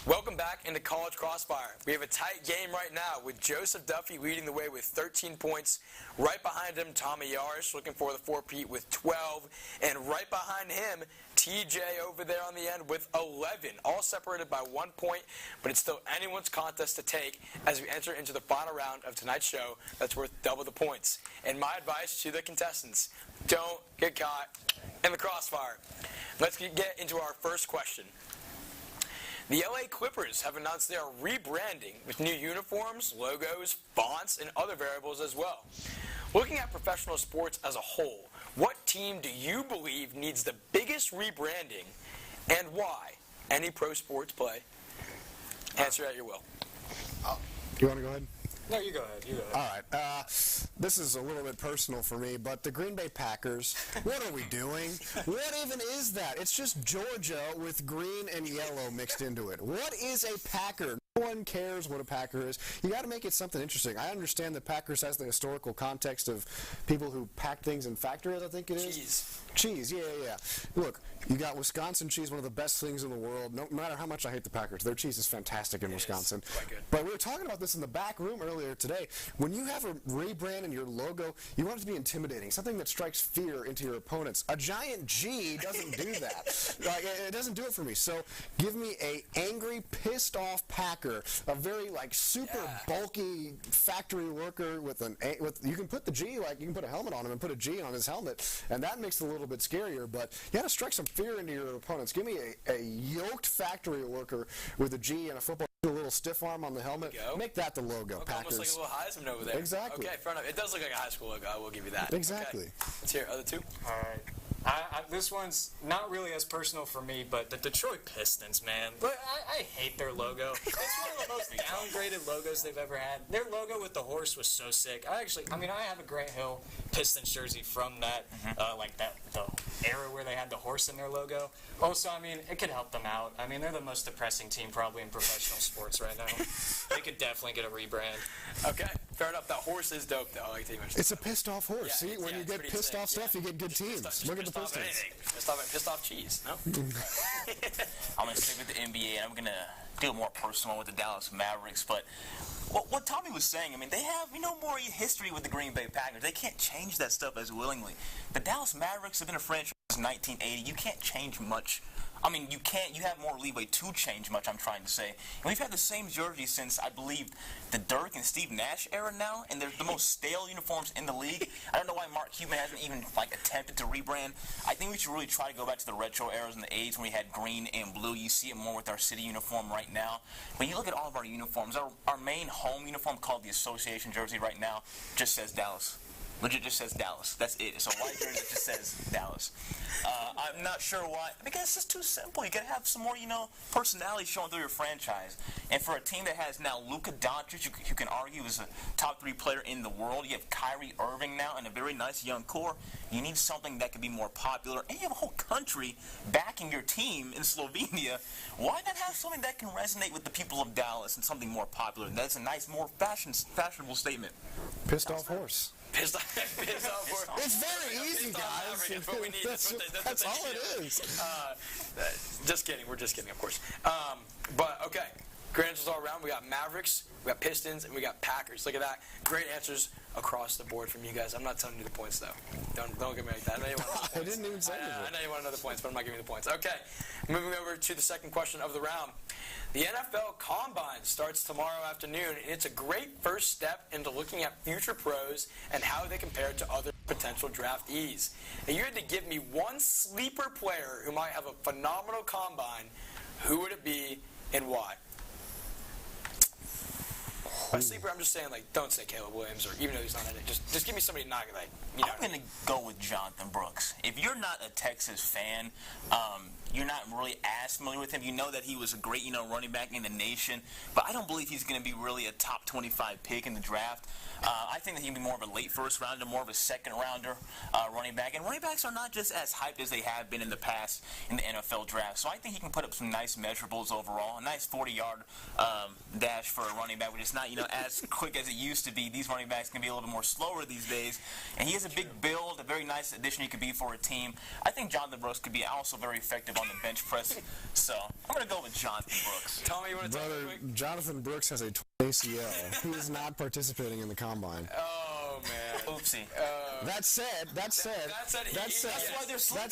Welcome back into College Crossfire. We have a tight game right now with Joseph Duffey leading the way with 13 points. Right behind him, Tommy Yarrish looking for the three-peat with 12. And right behind him, TJ over there on the end with 11. All separated by 1 point, but it's still anyone's contest to take as we enter into the final round of tonight's show that's worth double the points. And my advice to the contestants, don't get caught in the crossfire. Let's get into our first question. The LA Clippers have announced they are rebranding with new uniforms, logos, fonts, and other variables as well. Looking at professional sports as a whole, what team do you believe needs the biggest rebranding and why? Any pro sports play? Answer at your will. You want to go ahead? No, you go ahead. You go ahead. All right. This is a little bit personal for me, but the Green Bay Packers, what are we doing? What even is that? It's just Georgia with green and yellow mixed into it. What is a Packer? No one cares what a Packer is. You got to make it something interesting. I understand that Packers has the historical context of people who pack things in factories, I think it is. Cheese, yeah. Look, you got Wisconsin cheese, one of the best things in the world. No matter how much I hate the Packers, their cheese is fantastic in Wisconsin. Quite good. But we were talking about this in the back room earlier today. When you have a rebrand in your logo, you want it to be intimidating, something that strikes fear into your opponents. A giant G doesn't do that. It doesn't do it for me. So give me a angry, pissed off Packer, a very super bulky factory worker with you can put the G, you can put a helmet on him and put a G on his helmet, and that makes it a little bit scarier. But you got to strike some fear into your opponents. Give me a yoked factory worker with a G and a football. A little stiff arm on the helmet. Make that the logo. Packers. Almost like a little Heisman over there. Exactly. Okay, fair enough. It does look like a high school logo. I will give you that. Exactly. Okay. Let's hear other two. All right. This one's not really as personal for me, but the Detroit Pistons, man. But I hate their logo. It's one of the most downgraded logos they've ever had. Their logo with the horse was so sick. I have a Grant Hill Pistons jersey from that, the era where they had the horse in their logo. Also, it could help them out. They're the most depressing team probably in professional sports right now. They could definitely get a rebrand. Okay, fair enough. That horse is dope, though. I like that. It's a pissed off horse. Yeah, See, when you get pissed off stuff, you get good teams. Look at the Pistons. Pissed off cheese. No. I'm going to stick with the NBA, and I'm going to do it more personal with the Dallas Mavericks. But what Tommy was saying, they have more history with the Green Bay Packers. They can't change that stuff as willingly. The Dallas Mavericks have been a franchise since 1980. You can't change much. You can't. You have more leeway to change much, I'm trying to say. And we've had the same jersey since, I believe, the Dirk and Steve Nash era now, and they're the most stale uniforms in the league. I don't know why Mark Cuban hasn't even, attempted to rebrand. I think we should really try to go back to the retro eras in the 80s when we had green and blue. You see it more with our city uniform right now. When you look at all of our uniforms, our main home uniform, called the Association jersey right now, just says Dallas. Legit just says Dallas. That's it. It's a white jersey that just says Dallas. I'm not sure why. Because it's just too simple. You got to have some more, personality showing through your franchise. And for a team that has now Luka Doncic, you can argue is a top 3 player in the world. You have Kyrie Irving now and a very nice young core. You need something that can be more popular. And you have a whole country backing your team in Slovenia. Why not have something that can resonate with the people of Dallas and something more popular? That's a nice, more fashionable statement. Pissed off horse. Pissed off horse. It's very easy, guys. That's what we need. That's all it is. Just kidding. We're just kidding, of course. But, okay. Great answers all around. We got Mavericks, we got Pistons, and we got Packers. Look at that. Great answers across the board from you guys. I'm not telling you the points, though. Don't get me like that. I know you want to know the points. I didn't even say anything. I know you want to know the points, but I'm not giving you the points. Okay. Moving over to the second question of the round. The NFL Combine starts tomorrow afternoon, and it's a great first step into looking at future pros and how they compare to other potential draftees. And you had to give me one sleeper player who might have a phenomenal combine. Who would it be and why? By sleeper, I'm just saying, don't say Caleb Williams, or even though he's not in it. Just give me somebody not I'm going to go with Jonathan Brooks. If you're not a Texas fan, you're not really as familiar with him. You know that he was a great, running back in the nation, but I don't believe he's going to be really a top 25 pick in the draft. I think that he can be more of a late first rounder, more of a second rounder running back. And running backs are not just as hyped as they have been in the past in the NFL draft. So I think he can put up some nice measurables overall. A nice 40-yard dash for a running back, but it's not, as quick as it used to be. These running backs can be a little bit more slower these days. And he has a big build, a very nice addition he could be for a team. I think Jonathan Brooks could be also very effective on the bench press. So I'm going to go with Jonathan Brooks. Tommy, you want to tell me quick? Jonathan Brooks has a ACL. He is not participating in the Combine. Oh, man. Oopsie. That said, That's why they're sleeping.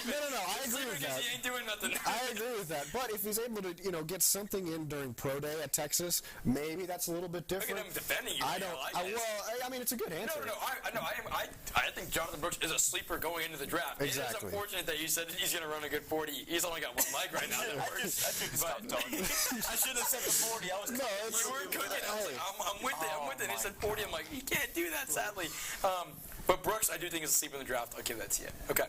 No, I agree with that. He ain't doing nothing. I agree with that. But if he's able to, get something in during pro day at Texas, maybe that's a little bit different. Look at him defending you. It's a good answer. I think Jonathan Brooks is a sleeper going into the draft. Exactly. It is unfortunate that you said he's going to run a good 40. He's only got one leg right now. I should have said the 40. I was you were cooking. I'm with it. I'm with it. He said 40. I'm like, you can't do that, sadly. But Brooks, I do think is a sleeper in the draft. I'll give that to you. Okay.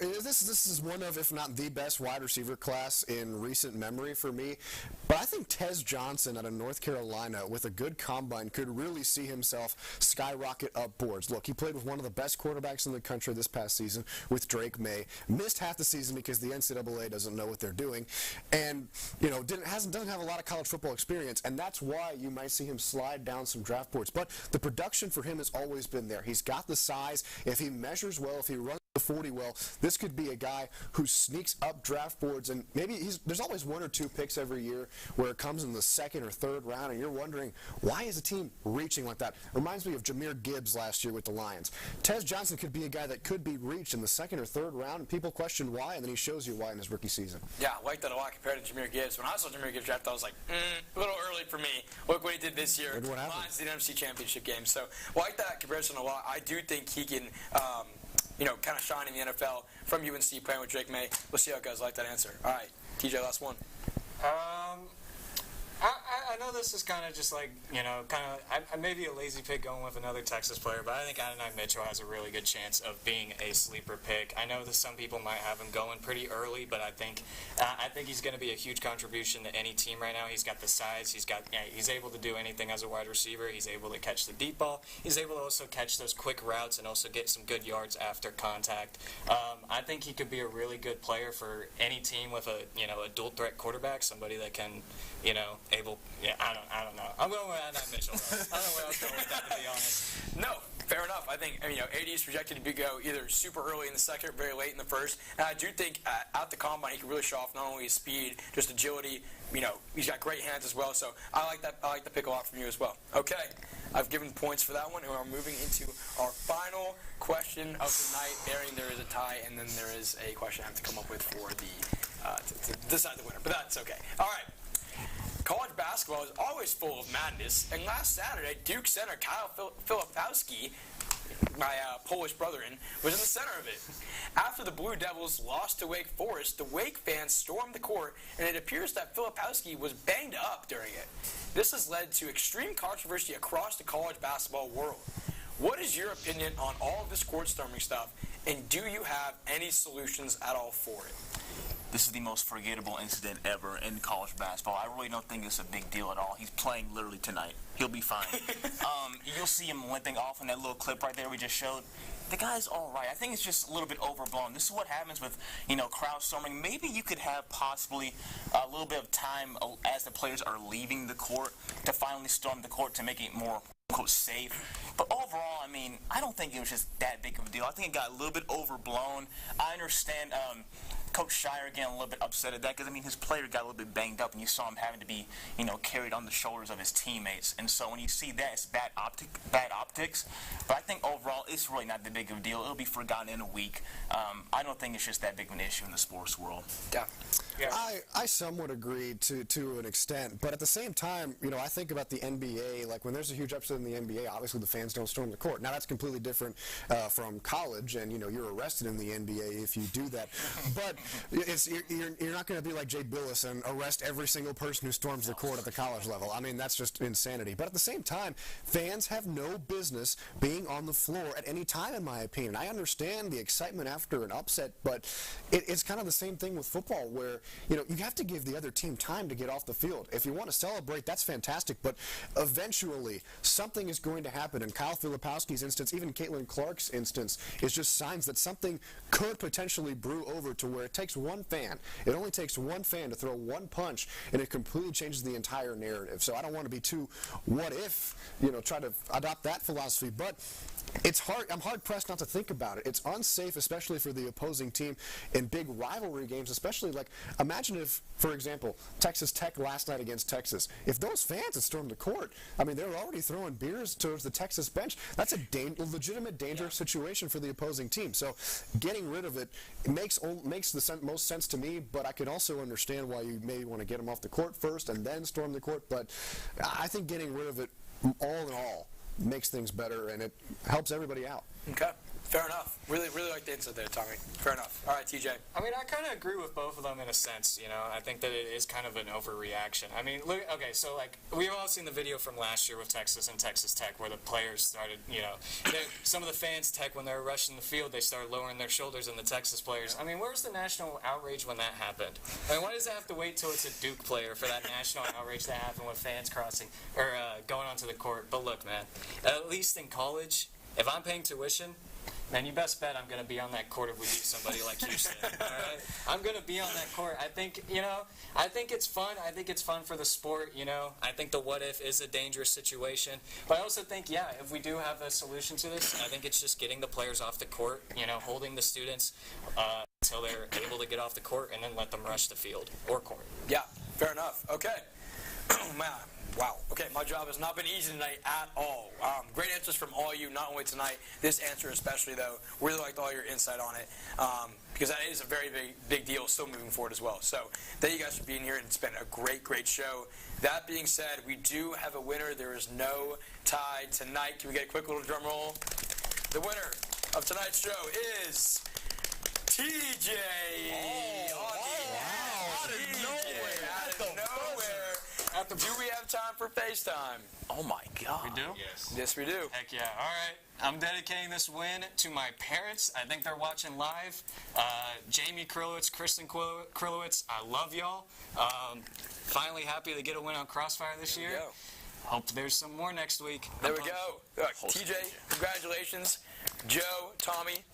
This is one of, if not the best wide receiver class in recent memory for me. But I think Tez Johnson out of North Carolina with a good combine could really see himself skyrocket up boards. Look, he played with one of the best quarterbacks in the country this past season with Drake May. Missed half the season because the NCAA doesn't know what they're doing. And, doesn't have a lot of college football experience. And that's why you might see him slide down some draft boards. But the production for him has always been there. He's got the size. If he measures well, if he runs the 40 well, this could be a guy who sneaks up draft boards, and maybe there's always 1 or 2 picks every year where it comes in the second or third round, and you're wondering, why is a team reaching like that? Reminds me of Jahmyr Gibbs last year with the Lions. Tez Johnson could be a guy that could be reached in the second or third round, and people question why, and then he shows you why in his rookie season. Yeah, I like that a lot compared to Jahmyr Gibbs. When I saw Jahmyr Gibbs draft, I was like, a little early for me. Look what he did this year. Look what happened. Lions, the NFC Championship game. So, I like that comparison a lot. I do think he can, kind of shine in the NFL from UNC playing with Drake May. We'll see how it goes. I like that answer. All right, TJ, last one. I know this is kind of just like, I may be a lazy pick going with another Texas player, but I think Adonai Mitchell has a really good chance of being a sleeper pick. I know that some people might have him going pretty early, but I think he's going to be a huge contribution to any team right now. He's got the size. He's able to do anything as a wide receiver. He's able to catch the deep ball. He's able to also catch those quick routes and also get some good yards after contact. I think he could be a really good player for any team with a dual threat quarterback, somebody that can, I don't know. I'm going with Adonai Mitchell, though. I don't know where I was going with that, to be honest. No, fair enough. I think, AD is projected to go either super early in the second or very late in the first. And I do think at the combine he can really show off not only his speed, just agility. He's got great hands as well. So I like that. I like the pick a lot from you as well. Okay, I've given points for that one, and we're moving into our final question of the night. Bearing there is a tie, and then there is a question I have to come up with for the to decide the winner. But that's okay. All right. College basketball is always full of madness, and last Saturday, Duke center Kyle Filipowski, my Polish brother-in, was in the center of it. After the Blue Devils lost to Wake Forest, the Wake fans stormed the court, and it appears that Filipowski was banged up during it. This has led to extreme controversy across the college basketball world. What is your opinion on all of this court storming stuff, and do you have any solutions at all for it? This is the most forgettable incident ever in college basketball. I really don't think it's a big deal at all. He's playing literally tonight. He'll be fine. You'll see him limping off in that little clip right there we just showed. The guy's all right. I think it's just a little bit overblown. This is what happens with, crowd storming. Maybe you could have possibly a little bit of time as the players are leaving the court to finally storm the court to make it more, quote, safe. But overall, I don't think it was just that big of a deal. I think it got a little bit overblown. I understand Coach Shire getting a little bit upset at that because, his player got a little bit banged up, and you saw him having to be, carried on the shoulders of his teammates. And so when you see that, it's bad optics. But I think overall, it's really not that big of a deal. It'll be forgotten in a week. I don't think it's just that big of an issue in the sports world. Yeah. I somewhat agree to an extent, but at the same time, I think about the NBA. Like when there's a huge upset in the NBA, obviously the fans don't storm the court. Now that's completely different from college, and you're arrested in the NBA if you do that. But you're not going to be like Jay Billis and arrest every single person who storms the court at the college level. That's just insanity. But at the same time, fans have no business being on the floor at any time, in my opinion. I understand the excitement after an upset, but it's kind of the same thing with football, where you have to give the other team time to get off the field. If you want to celebrate, that's fantastic, but eventually something is going to happen. In Kyle Filipowski's instance, even Caitlin Clark's instance, is just signs that something could potentially brew over to where it takes one fan. It only takes one fan to throw one punch, and it completely changes the entire narrative. So I don't want to be too what if, try to adopt that philosophy, but it's hard. I'm hard-pressed not to think about it. It's unsafe, especially for the opposing team in big rivalry games, especially imagine if, for example, Texas Tech last night against Texas. If those fans had stormed the court, they were already throwing beers towards the Texas bench. That's a legitimate, dangerous situation for the opposing team. So getting rid of it makes the most sense to me, but I can also understand why you may want to get them off the court first and then storm the court. But I think getting rid of it, all in all, makes things better, and it helps everybody out. Okay. Fair enough. Really like the insight there, Tommy. Fair enough. All right, TJ. I kind of agree with both of them in a sense. I think that it is kind of an overreaction. Look, okay, so we've all seen the video from last year with Texas and Texas Tech where the players started, some of the fans, Tech, when they were rushing the field, they started lowering their shoulders, and the Texas players. Where's the national outrage when that happened? Why does it have to wait till it's a Duke player for that national outrage to happen with fans crossing or going onto the court? But look, man, at least in college, if I'm paying tuition, man, you best bet I'm going to be on that court if we beat somebody like Houston. All right? I'm going to be on that court. I think it's fun. I think it's fun for the sport. I think the what if is a dangerous situation. But I also think, if we do have a solution to this, I think it's just getting the players off the court, holding the students until they're able to get off the court and then let them rush the field or court. Yeah, fair enough. Okay. Man. Wow. Okay, my job has not been easy tonight at all. Great answers from all of you, not only tonight, this answer especially, though. Really liked all your insight on it, because that is a very big deal still moving forward as well. So thank you guys for being here, and it's been a great show. That being said, we do have a winner. There is no tie tonight. Can we get a quick little drum roll? The winner of tonight's show is TJ. Out of nowhere. At Do we have time for FaceTime? Oh my God. We do? Yes. Yes, we do. Heck yeah. All right. I'm dedicating this win to my parents. I think they're watching live. Jamie Krilowicz, Kristen Krilowicz, I love y'all. Finally happy to get a win on Crossfire this There we year. go. Hope there's some more next week. There we go. Look, TJ, congratulations. Joe, Tommy,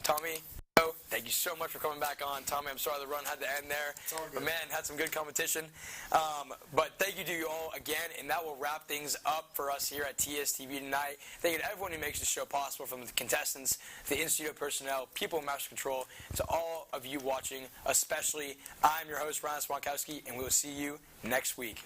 Joe, thank you so much for coming back on. Tommy, I'm sorry the run had to end there. all good. But man, had some good competition. But thank you to you all again, and that will wrap things up for us here at TSTV tonight. Thank you to everyone who makes the show possible, from the contestants, the in-studio personnel, people in Master Control, to all of you watching, especially. I'm your host, Ryan Swantkowski, and we will see you next week.